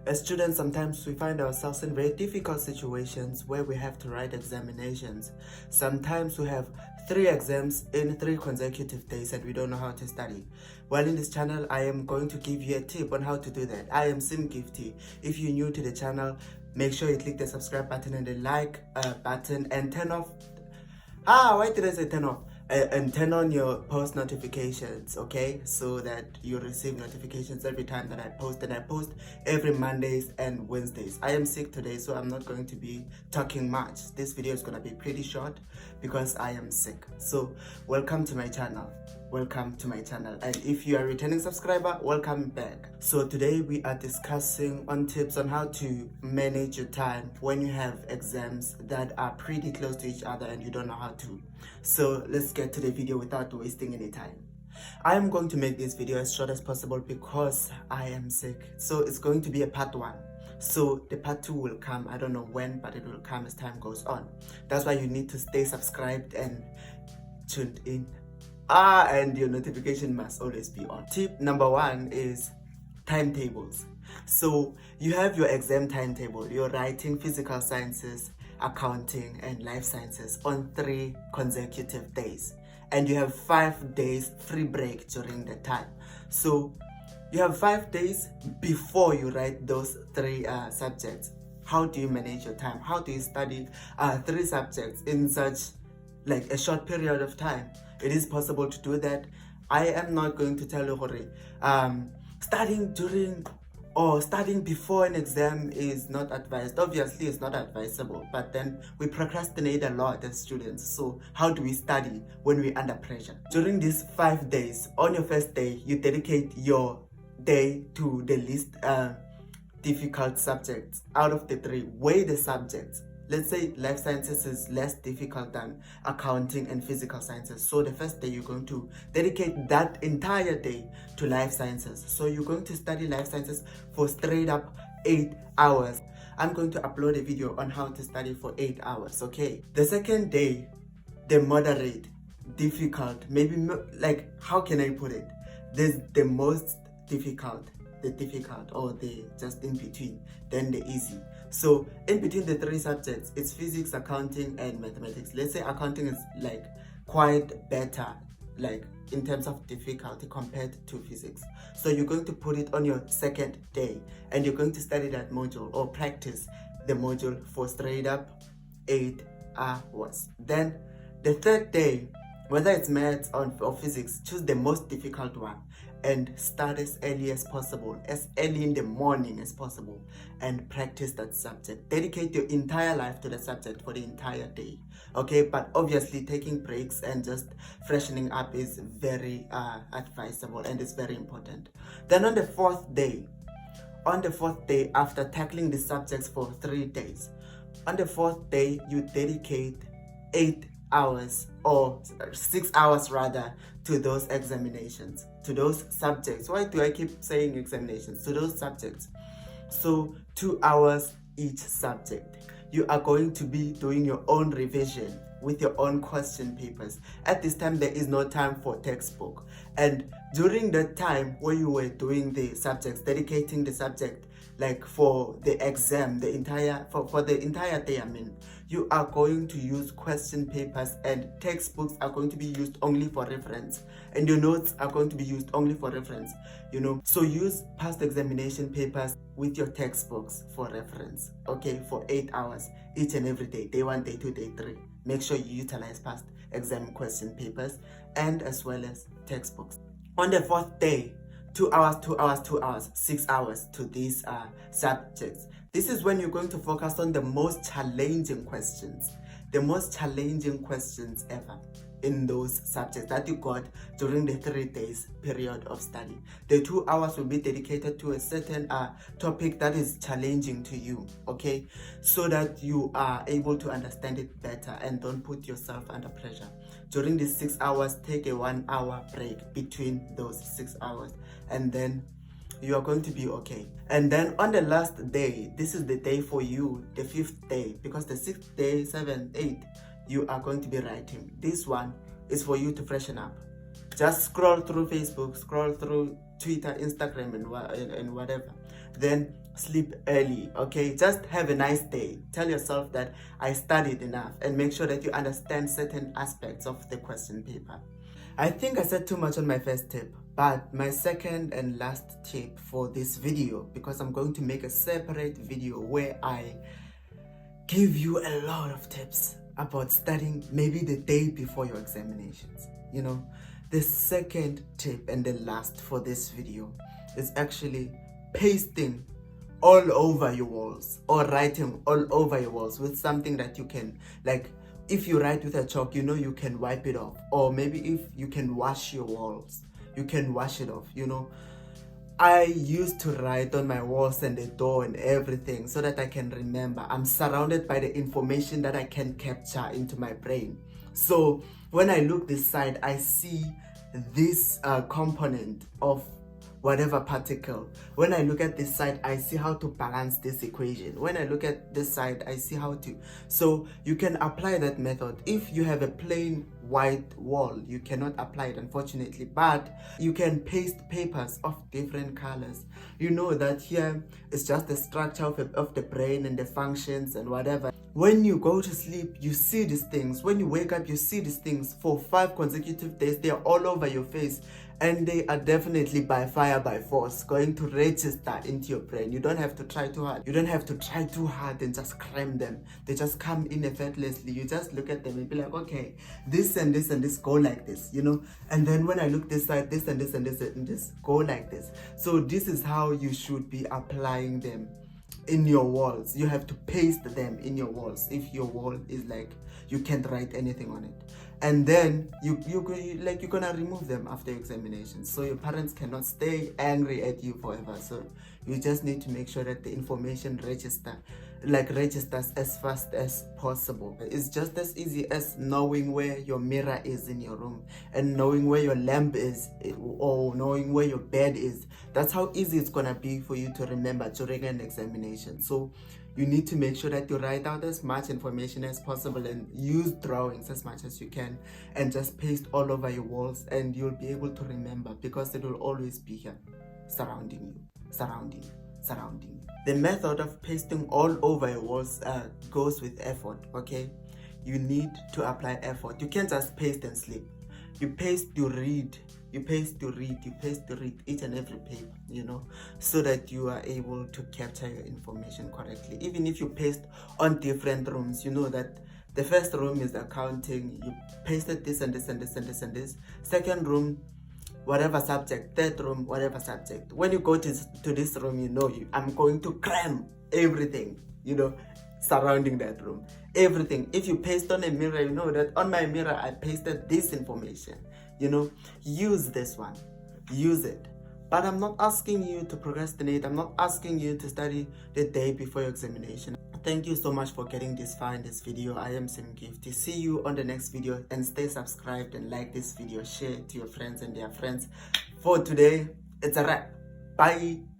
As students, sometimes we find ourselves in very difficult situations where we have to write examinations. Sometimes we have 3 exams in 3 consecutive days and we don't know how to study. Well, in this channel, I am going to give you a tip on how to do that. I am SimGifty. If you're new to the channel, make sure you click the subscribe button and the like button and turn off. Why did I say turn off? And turn on your post notifications, okay, so that you receive notifications every time that I post. And I post every Mondays and Wednesdays. I am sick today, so I'm not going to be talking much. This video is going to be pretty short because I am sick. So welcome to my channel. Welcome to my channel, and if you are a returning subscriber, welcome back. So today we are discussing on tips on how to manage your time when you have exams that are pretty close to each other and you don't know how to. So let's get to the video without wasting any time. I am going to make this video as short as possible because I am sick. So it's going to be a part 1. So the part 2 will come, I don't know when, but it will come as time goes on. That's why you need to stay subscribed and tuned in. And your notification must always be on. Tip number 1 is timetables. So you have your exam timetable. You're writing physical sciences, accounting, and life sciences on 3 consecutive days. And you have 5 days free break during the time. So you have 5 days before you write those 3 subjects. How do you manage your time? How do you study 3 subjects in such like a short period of time? It is possible to do that. I am not going to tell you, studying during or studying before an exam is not advised. Obviously, it's not advisable, but then we procrastinate a lot as students. So how do we study when we're under pressure? During these 5 days, on your first day, you dedicate your day to the least difficult subjects. Out of the 3, weigh the subjects. Let's say life sciences is less difficult than accounting and physical sciences. So the first day you're going to dedicate that entire day to life sciences. So you're going to study life sciences for straight up 8 hours. I'm going to upload a video on how to study for 8 hours, okay? The second day, the moderate, difficult, maybe like, how can I put it? There's the most difficult, the difficult, or the just in between, then the easy. So in between the 3 subjects, it's physics, accounting, and mathematics. Let's say accounting is like quite better, like in terms of difficulty compared to physics. So you're going to put it on your second day and you're going to study that module or practice the module for straight up 8 hours. Then the third day, whether it's maths or physics, choose the most difficult one and start as early as possible, as early in the morning as possible, and practice that subject. Dedicate your entire life to the subject for the entire day, okay? But obviously taking breaks and just freshening up is very advisable and it's very important. Then on the fourth day after tackling the subjects for 3 days, on the 4th day you dedicate 8 hours or 6 hours rather to those examinations, to those subjects. Why do I keep saying examinations? To those subjects. So 2 hours each subject. You are going to be doing your own revision with your own question papers. At this time, there is no time for textbook. And during the time where you were doing the subjects, dedicating the subject like for the exam, for the entire day, you are going to use question papers, and textbooks are going to be used only for reference, and your notes are going to be used only for reference, So use past examination papers with your textbooks for reference, okay, for 8 hours each and every day, day 1, day 2, day 3. Make sure you utilize past exam question papers and as well as textbooks. On the 4th day, 2 hours, 2 hours, 2 hours, 6 hours to these subjects. This is when you're going to focus on the most challenging questions ever in those subjects that you got during the 3 days period of study. The 2 hours will be dedicated to a certain topic that is challenging to you, okay, so that you are able to understand it better and don't put yourself under pressure. During these 6 hours, take a 1 hour break between those 6 hours, and then you are going to be okay. And then on the last day, this is the day for you, the 5th day, because the 6th day, 7th, 8th, you are going to be writing. This one is for you to freshen up. Just scroll through Facebook, scroll through Twitter, Instagram, and whatever. Then sleep early, okay? Just have a nice day. Tell yourself that I studied enough, and make sure that you understand certain aspects of the question paper. I think I said too much on my first tip, but my second and last tip for this video, because I'm going to make a separate video where I give you a lot of tips about studying maybe the day before your examinations. You know, the second tip and the last for this video is actually pasting all over your walls, or writing all over your walls with something that you can, like, if you write with a chalk, you know, you can wipe it off. Or maybe if you can wash your walls, you can wash it off, you know. I used to write on my walls and the door and everything so that I can remember. I'm surrounded by the information that I can capture into my brain. So when I look this side, I see this component of whatever particle. When I look at this side, I see how to balance this equation. When I look at this side, I see how to. So you can apply that method. If you have a plain white wall, you cannot apply it, unfortunately, but you can paste papers of different colors. You know that here is just the structure of the brain and the functions and whatever. When you go to sleep, you see these things. When you wake up, you see these things for 5 consecutive days. They are all over your face, and they are definitely by fire, by force, going to register into your brain. You don't have to try too hard. You don't have to try too hard and just cram them. They just come in effortlessly. You just look at them and be like, okay, this and this and this go like this, you know. And then when I look this side, this and this and this and this go like this. So this is how you should be applying them in your walls. You have to paste them in your walls. If your wall is like, you can't write anything on it, and then you're gonna remove them after examination, so your parents cannot stay angry at you forever. So you just need to make sure that the information registers as fast as possible. It's just as easy as knowing where your mirror is in your room, and knowing where your lamp is, or knowing where your bed is. That's how easy it's gonna be for you to remember during an examination. So you need to make sure that you write out as much information as possible, and use drawings as much as you can, and just paste all over your walls, and you'll be able to remember, because it will always be here, surrounding you, surrounding you, surrounding you. The method of pasting all over your walls goes with effort, okay? You need to apply effort. You can't just paste and sleep. You paste, you read, you paste to read, you paste to read each and every paper, you know, so that you are able to capture your information correctly. Even if you paste on different rooms, you know that the first room is accounting, you pasted this and this and this and this and this. Second room, whatever subject. Third room, whatever subject. When you go to this room, you know, I'm going to cram everything, you know, surrounding that room. Everything. If you paste on a mirror, you know that on my mirror I pasted this information. You know, use this one, use it. But I'm not asking you to procrastinate. I'm not asking you to study the day before your examination. Thank you so much for getting this far in this video. I am Sim Gifty. See you on the next video, and stay subscribed and like this video. Share it to your friends and their friends. For today, it's a wrap. Bye.